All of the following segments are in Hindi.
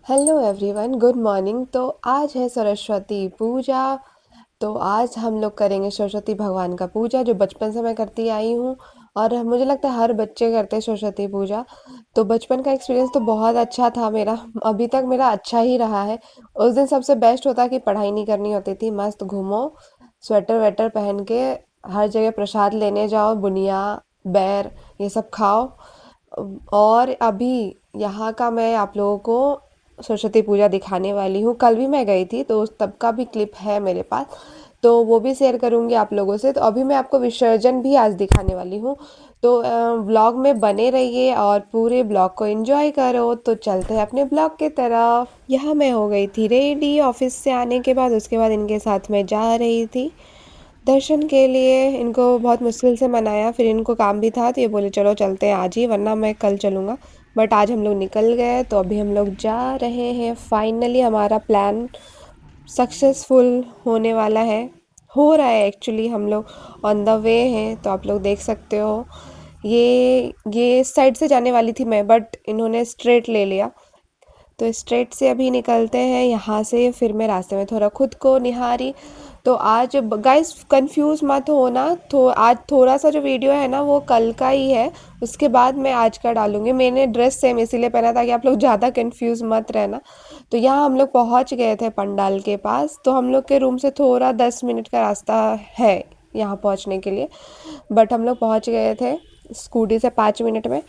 Hello everyone, good morning. तो आज है सरस्वती पूजा। तो आज हम लोग करेंगे सरस्वती भगवान का पूजा, जो बचपन से मैं करती आई हूँ। और मुझे लगता है हर बच्चे करते हैं सरस्वती पूजा। तो बचपन का एक्सपीरियंस तो बहुत अच्छा था मेरा, अभी तक मेरा अच्छा ही रहा है। उस दिन सबसे बेस्ट होता कि पढ़ाई नहीं करनी होती थी, मस्त घूमो, स्वेटर वेटर पहन के हर जगह प्रसाद लेने जाओ, बुनिया, बैर, ये सब खाओ। और अभी यहाँ का मैं आप लोगों को सरस्वती पूजा दिखाने वाली हूँ। कल भी मैं गई थी तो उस तब का भी क्लिप है मेरे पास, तो वो भी शेयर करूँगी आप लोगों से। तो अभी मैं आपको विसर्जन भी आज दिखाने वाली हूँ। तो व्लॉग में बने रहिए और पूरे ब्लॉग को एंजॉय करो। तो चलते हैं अपने ब्लॉग की तरफ। यहाँ मैं हो गई थी रेडी ऑफिस से आने के बाद, उसके बाद इनके साथ मैं जा रही थी दर्शन के लिए। इनको बहुत मुश्किल से मनाया, फिर इनको काम भी था तो ये बोले चलो चलते हैं आज ही, वरना मैं कल चलूँगा। बट आज हम लोग निकल गए, तो अभी हम लोग जा रहे हैं। फाइनली हमारा प्लान सक्सेसफुल होने वाला है, हो रहा है एक्चुअली। हम लोग ऑन द वे हैं, तो आप लोग देख सकते हो। ये इस साइड से जाने वाली थी मैं, बट इन्होंने स्ट्रेट ले लिया, तो स्ट्रेट से अभी निकलते हैं यहाँ से। फिर मैं रास्ते में थोड़ा खुद को निहारी। तो आज गाइस कंफ्यूज मत होना, तो आज थोड़ा सा जो वीडियो है ना वो कल का ही है, उसके बाद मैं आज का डालूंगी। मैंने ड्रेस सेम इसीलिए पहना था कि आप लोग ज़्यादा कंफ्यूज मत रहना। तो यहाँ हम लोग पहुँच गए थे पंडाल के पास। तो हम लोग के रूम से थोड़ा 10 मिनट का रास्ता है यहाँ पहुँचने के लिए, बट हम लोग पहुँच गए थे स्कूटी से 5 मिनट में।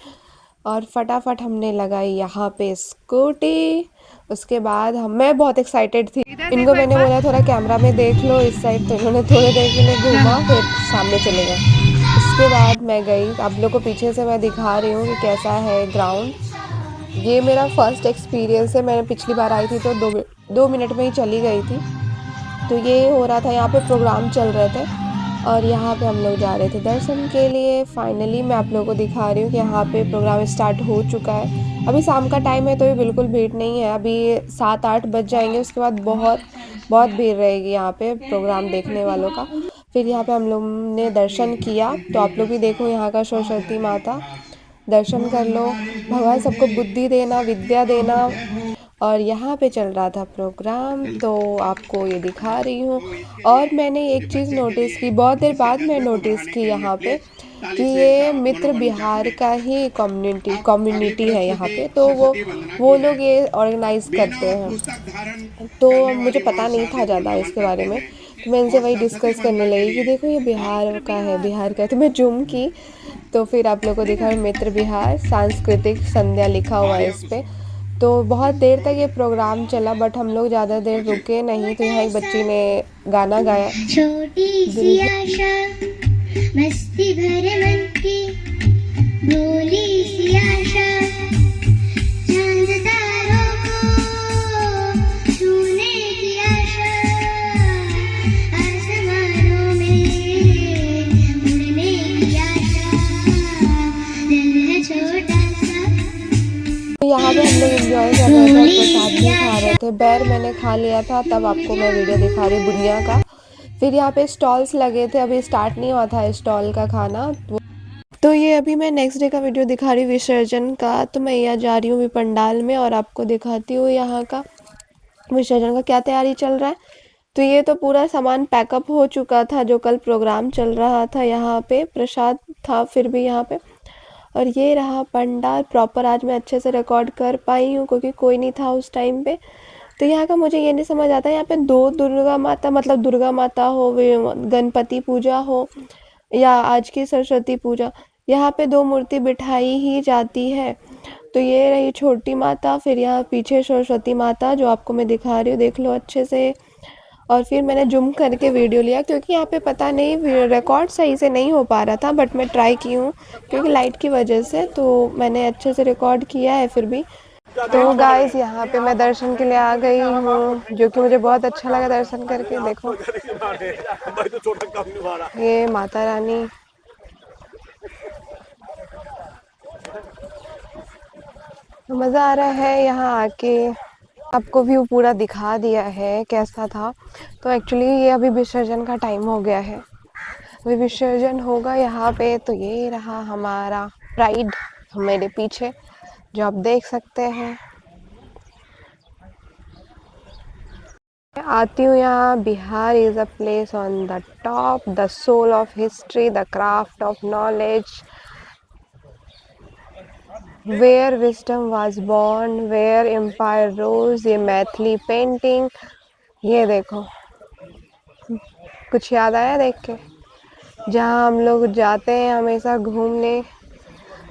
और फटाफट हमने लगाई यहाँ पे स्कूटी। उसके बाद मैं बहुत एक्साइटेड थी। इनको मैंने बोला थोड़ा कैमरा में देख लो इस साइड, तो इन्होंने थोड़ी देर के लिए घूमा, फिर सामने चले गए। उसके बाद मैं गई, आप लोग को पीछे से मैं दिखा रही हूँ कि कैसा है ग्राउंड। ये मेरा फर्स्ट एक्सपीरियंस है। मैंने पिछली बार आई थी तो 2 मिनट में ही चली गई थी। तो ये हो रहा था, यहाँ पे प्रोग्राम चल रहे थे और यहाँ पे हम लोग जा रहे थे दर्शन के लिए। फाइनली मैं आप लोगों को दिखा रही हूँ कि यहाँ पे प्रोग्राम स्टार्ट हो चुका है। अभी शाम का टाइम है तो ये बिल्कुल भीड़ नहीं है, अभी 7-8 बज जाएंगे, उसके बाद बहुत बहुत भीड़ रहेगी यहाँ पे प्रोग्राम देखने वालों का। फिर यहाँ पे हम लोग ने दर्शन किया, तो आप लोग भी देखो यहाँ का सरस्वती माता, दर्शन कर लो। भगवान सबको बुद्धि देना, विद्या देना। और यहाँ पे चल रहा था प्रोग्राम, तो आपको ये दिखा रही हूँ। और मैंने एक चीज़ नोटिस की, बहुत देर बाद मैं नोटिस की यहाँ पे, कि ये मित्र बिहार का ही कम्युनिटी है यहाँ पे। तो वो लोग ये ऑर्गेनाइज करते हैं। तो मुझे पता नहीं था ज़्यादा इसके बारे में, तो मैं इनसे वही डिस्कस करने लगी कि देखो ये बिहार का है, बिहार का है। तो मैं जूम की, तो फिर आप लोगों को दिखा मित्र बिहार सांस्कृतिक संध्या लिखा हुआ है इस पे। तो बहुत देर तक ये प्रोग्राम चला, बट हम लोग ज़्यादा देर रुके नहीं। तो यहाँ एक बच्ची ने गाना गाया, छोटी सी आशा मस्ती भरे मन की, भोली सी आशा चांद तारों को छूने की आशा, आसमानों में उड़ने की आशा, दिल है छोटा सा। तो यहाँ पे हम लोग एंजॉय कर रहे थे और प्रसाद भी खा रहे थे। बैर मैंने खा लिया था, तब आपको मैं वीडियो दिखा रही बुनिया का। फिर यहाँ पे स्टॉल्स लगे थे, अभी स्टार्ट नहीं हुआ था स्टॉल का खाना। तो ये अभी मैं नेक्स्ट डे का वीडियो दिखा रही हूँ विसर्जन का। तो मैं यहाँ जा रही हूँ अभी पंडाल में और आपको दिखाती हूँ यहाँ का विसर्जन का क्या तैयारी चल रहा है। तो ये तो पूरा सामान पैकअप हो चुका था, जो कल प्रोग्राम चल रहा था यहाँ पे प्रसाद था फिर भी यहाँ पे। और ये रहा पंडाल प्रॉपर। आज मैं अच्छे से रिकॉर्ड कर पाई हूँ क्योंकि कोई नहीं था उस टाइम पे। तो यहाँ का मुझे ये नहीं समझ आता, यहाँ पे दो दुर्गा माता, मतलब दुर्गा माता हो, गणपति पूजा हो, या आज की सरस्वती पूजा, यहाँ पे दो मूर्ति बिठाई ही जाती है। तो ये रही छोटी माता, फिर यहाँ पीछे सरस्वती माता जो आपको मैं दिखा रही हूँ, देख लो अच्छे से। और फिर मैंने जूम करके वीडियो लिया क्योंकि यहाँ पे पता नहीं रिकॉर्ड सही से नहीं हो पा रहा था, बट मैं ट्राई की हूँ क्योंकि लाइट की वजह से, तो मैंने अच्छे से रिकॉर्ड किया है फिर भी। तो गाइस यहाँ पे मैं दर्शन के लिए आ गई हूँ, जो कि मुझे बहुत अच्छा लगा दर्शन करके। देखो ये माता रानी, मज़ा आ रहा है यहाँ आके। आपको व्यू पूरा दिखा दिया है कैसा था। तो एक्चुअली ये अभी विसर्जन का टाइम हो गया है, अभी विसर्जन होगा यहाँ पे। तो ये रहा हमारा प्राइड मेरे पीछे, जो आप देख सकते हैं। आती हूँ यहाँ। Bihar is a place on the top, the soul of history, the craft of knowledge, where wisdom was born, where empire rose. ये मैथिली पेंटिंग, ये देखो, कुछ याद आया देख के? जहाँ हम लोग जाते हैं हमेशा घूमने।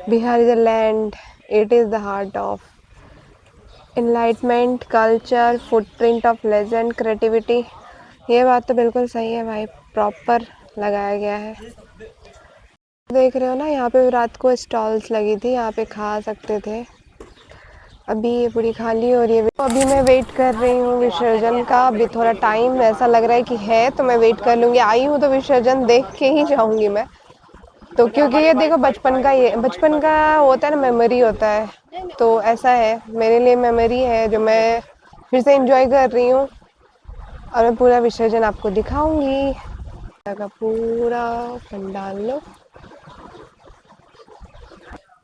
Bihar is a land, it is the heart of enlightenment, culture, footprint of legend, creativity. ये बात तो बिल्कुल सही है भाई, प्रॉपर लगाया गया है। देख रहे हो ना, यहाँ पे रात को स्टॉल्स लगी थी, यहाँ पे खा सकते थे। अभी ये पूरी खाली हो रही है। तो अभी मैं वेट कर रही हूँ विसर्जन का। अभी थोड़ा टाइम ऐसा लग रहा है कि है, तो मैं वेट कर लूँगी। आई हूँ तो विसर्जन देख के ही जाऊँगी मैं। तो क्योंकि ये देखो बचपन का, ये बचपन का होता है ना, मेमोरी होता है, तो ऐसा है मेरे लिए, मेमोरी है जो मैं फिर से एंजॉय कर रही हूँ। और मैं पूरा विसर्जन आपको दिखाऊंगी का पूरा पंडाल लो।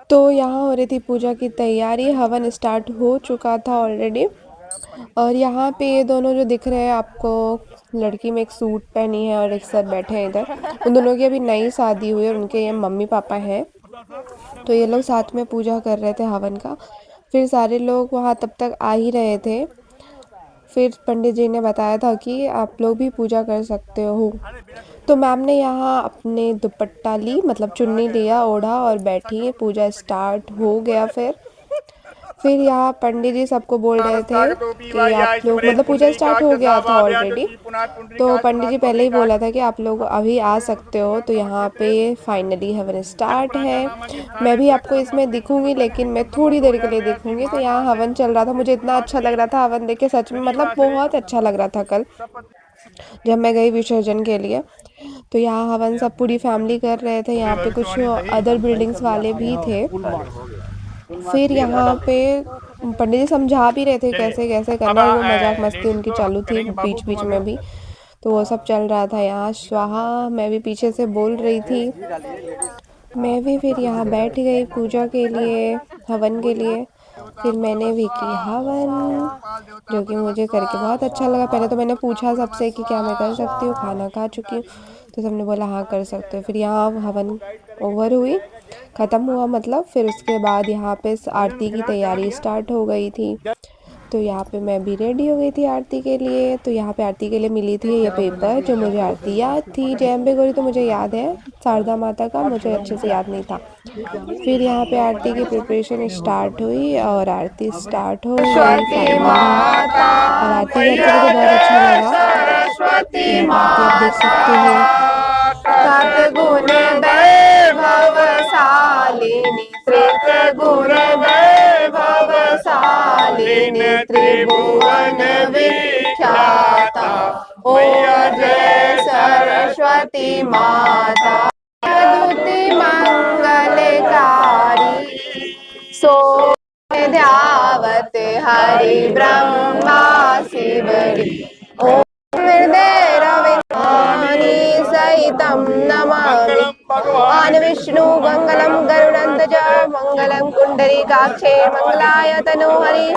तो यहाँ हो रही थी पूजा की तैयारी, हवन स्टार्ट हो चुका था ऑलरेडी। और यहाँ पे ये दोनों जो दिख रहे हैं आपको, लड़की में एक सूट पहनी है और एक सर बैठे हैं इधर, उन दोनों की अभी नई शादी हुई है और उनके ये मम्मी पापा हैं। तो ये लोग साथ में पूजा कर रहे थे हवन का। फिर सारे लोग वहाँ तब तक आ ही रहे थे। फिर पंडित जी ने बताया था कि आप लोग भी पूजा कर सकते हो। तो मैम ने यहाँ अपने दुपट्टा ली, मतलब चुन्नी लिया, ओढ़ा और बैठी। पूजा स्टार्ट हो गया। फिर यहाँ पंडित जी सबको बोल रहे थे कि आप लोग, मतलब पूजा स्टार्ट हो गया था ऑलरेडी, तो पंडित जी पहले ही बोला था कि आप लोग अभी आ सकते हो। तो यहाँ पे फाइनली हवन स्टार्ट है। मैं भी आपको इसमें दिखूंगी, लेकिन मैं थोड़ी देर के लिए दिखूंगी। तो यहाँ हवन चल रहा था, मुझे इतना अच्छा लग रहा था हवन देख के, सच में मतलब बहुत अच्छा लग रहा था कल जब मैं गई विसर्जन के लिए। तो यहाँ हवन सब पूरी फैमिली कर रहे थे। यहाँ पे कुछ अदर बिल्डिंग्स वाले भी थे। फिर यहाँ पे पंडित जी समझा भी रहे थे कैसे कैसे करना है, और वो मजाक मस्ती उनकी चालू थी बीच बीच में भी। तो वो सब चल रहा था यहाँ। स्वाहा मैं भी पीछे से बोल रही थी। मैं भी फिर यहाँ बैठ गई पूजा के लिए, हवन के लिए। फिर मैंने भी की हवन, जो कि मुझे करके बहुत अच्छा लगा। पहले तो मैंने पूछा सबसे कि क्या मैं कर सकती हूँ, खाना खा चुकी हूँ, तो सबने बोला हाँ कर सकते हो। फिर यहाँ हवन ओवर हुई, ख़त्म हुआ मतलब। फिर उसके बाद यहाँ पे आरती की तैयारी स्टार्ट हो गई थी। तो यहाँ पे मैं भी रेडी हो गई थी आरती के लिए। तो यहाँ पे आरती के लिए मिली थी ये पेपर, जो मुझे आरती याद थी। जय अम्बे गौरी तो मुझे याद है, शारदा माता का मुझे अच्छे से याद नहीं था। फिर यहाँ पे आरती की प्रिपरेशन स्टार्ट हुई और आरती स्टार्ट हो गई फाइनली। और आरती करके मुझे बहुत अच्छा लगा। यहाँ पे आरती आप देख सकते हो। सतगुण वैभवशालिनी, त्रिगुण वैभवशालिनी, त्रिभुवन विख्याता, ओम जय सरस्वती माता। स्तुति मंगलकारी, सो ध्यावत हरि ब्रह्मा शिवरी। ओम हृदय रविमानी सहितं नमामि भगवान विष्णु मंगलम गरुड़ध्वज मंगलम कुंडलीकाक्षे मंगलाय तनोहरि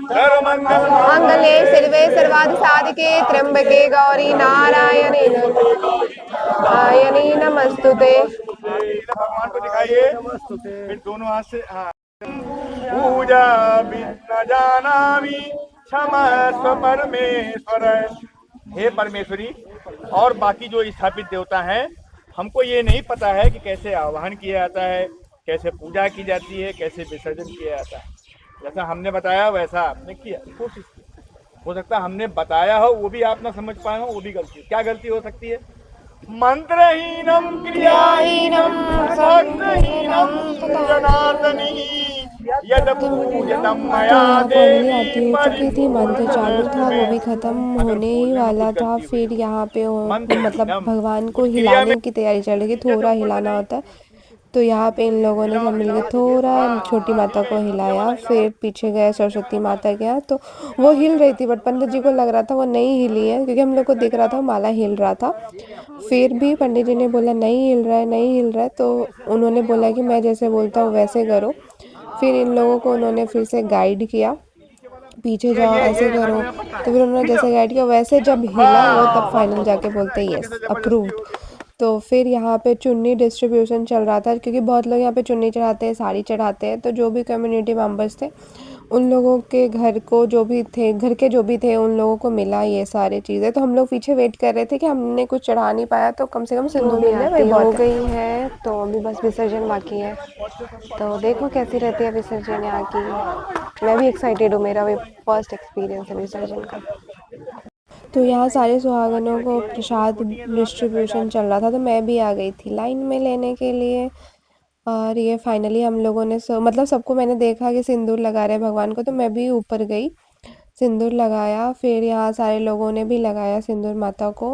मंगले शिवे सर्वार्थ साधिके त्र्यंबके गौरी नारायणी नारायणी नमस्तुते। भगवान को दिखाइए, फिर दोनों हाथ से। हाँ, पूजा बिन जानामि क्षमस्व परमेश्वर। हे परमेश्वरी, और बाकी जो स्थापित देवता हैं, हमको ये नहीं पता है कि कैसे आवाहन किया जाता है, कैसे पूजा की जाती है, कैसे विसर्जन किया जाता है। जैसा हमने बताया वैसा आपने किया, कोशिश की। हो सकता है हमने बताया हो वो भी आप ना समझ पाए हो, वो भी गलती। क्या गलती हो सकती है? मंत्रहीनम क्रियाहीनम भक्तहीनम जनार्दनी यद पूजनम तो मया यहाँ फाइनली देवी आरती हो चुकी थी, मंत्र चालू था, वो भी ख़त्म होने ही वाला था। फिर यहाँ पे मतलब भगवान को कुछ क्रिया में हिलाने की तैयारी चल रही थी, थोड़ा हिलाना होता है। तो यहाँ पे इन लोगों ने सब मिलकर थोड़ा छोटी माता को हिलाया। फिर पीछे गए सरस्वती माता के यहाँ, तो वो हिल रही थी, बट पंडित जी को लग रहा था वो नहीं हिली है, क्योंकि हम लोग को दिख रहा था माला हिल रहा था। फिर भी पंडित जी ने बोला नहीं हिल रहा है, नहीं हिल रहा है। तो उन्होंने बोला कि मैं जैसे बोलता हूँ वैसे करो। फिर इन लोगों को उन्होंने फिर से गाइड किया। पीछे जाओ, ऐसे करो। तो फिर उन्होंने जैसे गाइड किया वैसे जब हिला वो तब फाइनल जाके बोलते यस अप्रूव्ड। तो फिर यहाँ पे चुन्नी डिस्ट्रीब्यूशन चल रहा था, क्योंकि बहुत लोग यहाँ पे चुन्नी चढ़ाते हैं, साड़ी चढ़ाते हैं। तो जो भी कम्युनिटी मेंबर्स थे उन लोगों के घर को, जो भी थे घर के जो भी थे, उन लोगों को मिला ये सारी चीज़ें। तो हम लोग पीछे वेट कर रहे थे कि हमने कुछ चढ़ा नहीं पाया तो कम से कम सिंदूर मिल जाए, वही हो गई है। तो अभी बस विसर्जन बाकी है। तो देखो कैसी रहती है विसर्जन यहाँ की। मैं भी एक्साइटेड हूँ, मेरा भी फर्स्ट एक्सपीरियंस है विसर्जन का। तो यहाँ सारे सुहागनों को प्रसाद डिस्ट्रीब्यूशन चल रहा था, तो मैं भी आ गई थी लाइन में लेने के लिए। और ये फाइनली हम लोगों ने मतलब सबको मैंने देखा कि सिंदूर लगा रहे हैं भगवान को, तो मैं भी ऊपर गई, सिंदूर लगाया। फिर यहाँ सारे लोगों ने भी लगाया सिंदूर माता को,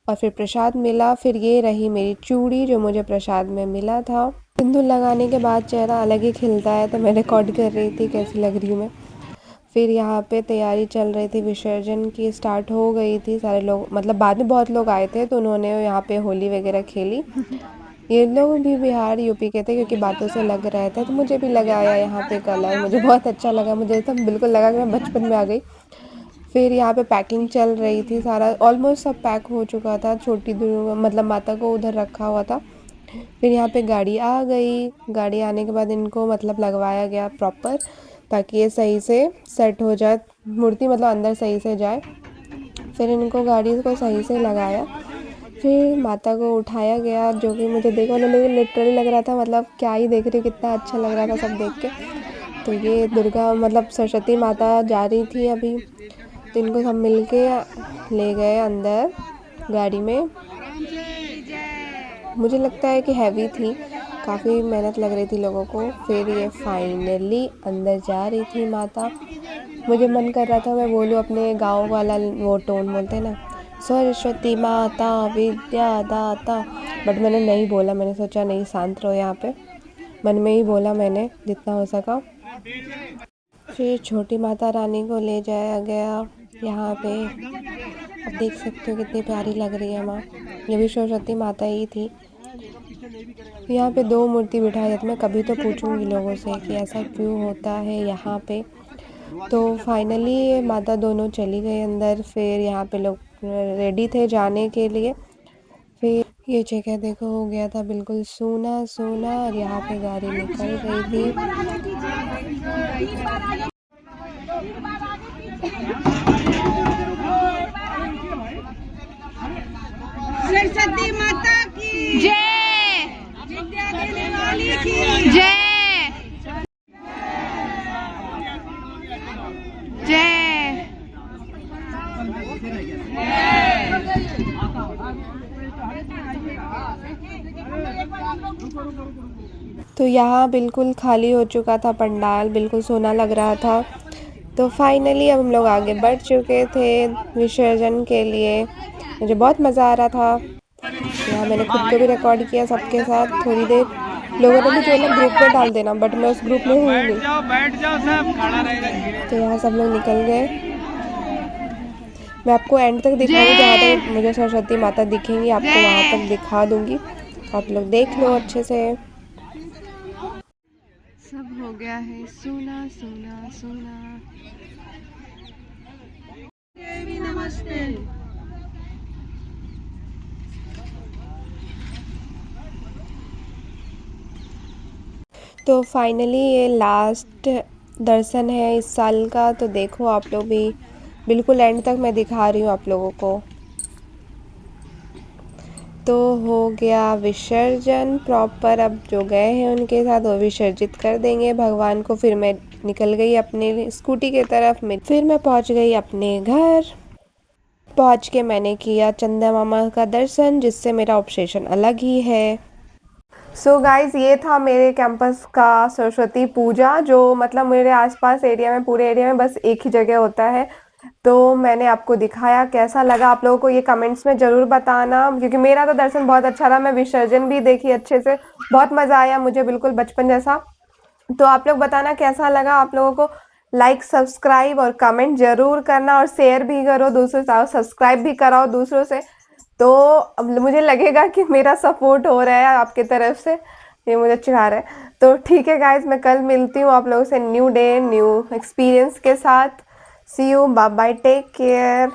और फिर प्रसाद मिला। फिर ये रही मेरी चूड़ी जो मुझे प्रसाद में मिला था। सिंदूर लगाने के बाद चेहरा अलग ही खिलता है, तो मैं रिकॉर्ड कर रही थी कैसी लग रही हूँ मैं। फिर यहाँ पे तैयारी चल रही थी विसर्जन की, स्टार्ट हो गई थी। सारे लोग मतलब बाद में बहुत लोग आए थे, तो उन्होंने यहाँ पे होली वगैरह खेली। ये लोग भी बिहार यूपी के थे, क्योंकि बातों से लग रहे थे। तो मुझे भी लगाया यहाँ पे कलर, मुझे बहुत अच्छा लगा। मुझे तो बिल्कुल लगा कि मैं बचपन में आ गई। फिर यहाँ पे पैकिंग चल रही थी, सारा ऑलमोस्ट सब पैक हो चुका था। छोटी मतलब माता को उधर रखा हुआ था। फिर यहाँ पे गाड़ी आ गई, गाड़ी आने के बाद इनको मतलब लगवाया गया प्रॉपर, ताकि ये सही से सेट हो जाए मूर्ति, मतलब अंदर सही से जाए। फिर इनको गाड़ी को सही से लगाया, फिर माता को उठाया गया, जो कि मुझे देखने में लिटरली लग रहा था, मतलब क्या ही देख रही हूँ, कितना अच्छा लग रहा था सब देख के। तो ये दुर्गा मतलब सरस्वती माता जा रही थी अभी, तो इनको सब मिल के ले गए अंदर गाड़ी में। मुझे लगता है कि हैवी थी, काफ़ी मेहनत लग रही थी लोगों को। फिर ये फाइनली अंदर जा रही थी माता। मुझे मन कर रहा था मैं बोलूँ अपने गांव वाला वो टोन बोलते हैं ना, सरस्वती माता विद्या दाता, बट मैंने नहीं बोला। मैंने सोचा नहीं, शांत रहो यहाँ पे, मन में ही बोला मैंने जितना हो सका। फिर छोटी माता रानी को ले जाया गया यहाँ पे। अब देख सकते हो कितनी प्यारी लग रही है माँ, ये भी सरस्वती माता ही थी। यहाँ पे 2 मूर्ति बिठाई जाती। मैं कभी तो पूछूंगी लोगों से कि ऐसा क्यों होता है यहाँ पे। तो फाइनली माता दोनों चली गई अंदर। फिर यहाँ पे लोग रेडी थे जाने के लिए। फिर ये जगह देखो हो गया था बिल्कुल सूना सूना, और यहाँ पे गाड़ी निकल रही थी। सरस्वती माता की जय, विद्या देने वाली की जय, जय। तो यहाँ बिल्कुल खाली हो चुका था पंडाल, बिल्कुल सोना लग रहा था। तो फाइनली अब हम लोग आगे बढ़ चुके थे विसर्जन के लिए। मुझे बहुत मज़ा आ रहा था। यहाँ मैंने खुद को भी रिकॉर्ड किया सबके साथ थोड़ी देर। लोगों ने भी जो ना ग्रुप में डाल देना, बट मैं उस ग्रुप में हुई नहीं। बैठ जाओ सब, खड़ा रहेगा। तो यहाँ सब लोग निकल गए। मैं आपको एंड तक दिखाऊंगी, जहाँ तक मुझे सरस्वती माता दिखेंगी आपको वहाँ तक दिखा दूंगी। आप लोग देख लो अच्छे से। सब हो गया है सोना सोना सोना। देवी नमस्ते। तो फाइनली ये लास्ट दर्शन है इस साल का। तो देखो आप लोग भी, बिल्कुल एंड तक मैं दिखा रही हूँ आप लोगों को। तो हो गया विसर्जन प्रॉपर। अब जो गए हैं उनके साथ वो विसर्जित कर देंगे भगवान को। फिर मैं निकल गई अपने स्कूटी के तरफ में। फिर मैं पहुंच गई अपने घर। पहुंच के मैंने किया चंदा मामा का दर्शन, जिससे मेरा ऑब्सेशन अलग ही है। सो गाइज़, ये था मेरे कैंपस का सरस्वती पूजा, जो मतलब मेरे आसपास एरिया में, पूरे एरिया में बस एक ही जगह होता है। तो मैंने आपको दिखाया। कैसा लगा आप लोगों को ये कमेंट्स में ज़रूर बताना, क्योंकि मेरा तो दर्शन बहुत अच्छा रहा। मैं विसर्जन भी देखी अच्छे से, बहुत मज़ा आया मुझे, बिल्कुल बचपन जैसा। तो आप लोग बताना कैसा लगा आप लोगों को। लाइक सब्सक्राइब और कमेंट ज़रूर करना, और शेयर भी करो दूसरों से, सब्सक्राइब भी कराओ दूसरों से। तो अब मुझे लगेगा कि मेरा सपोर्ट हो रहा है आपकी तरफ से, ये मुझे चिढ़ा रहा है। तो ठीक है गाइज, मैं कल मिलती हूँ आप लोगों से न्यू डे न्यू एक्सपीरियंस के साथ। See you, bye bye, take care.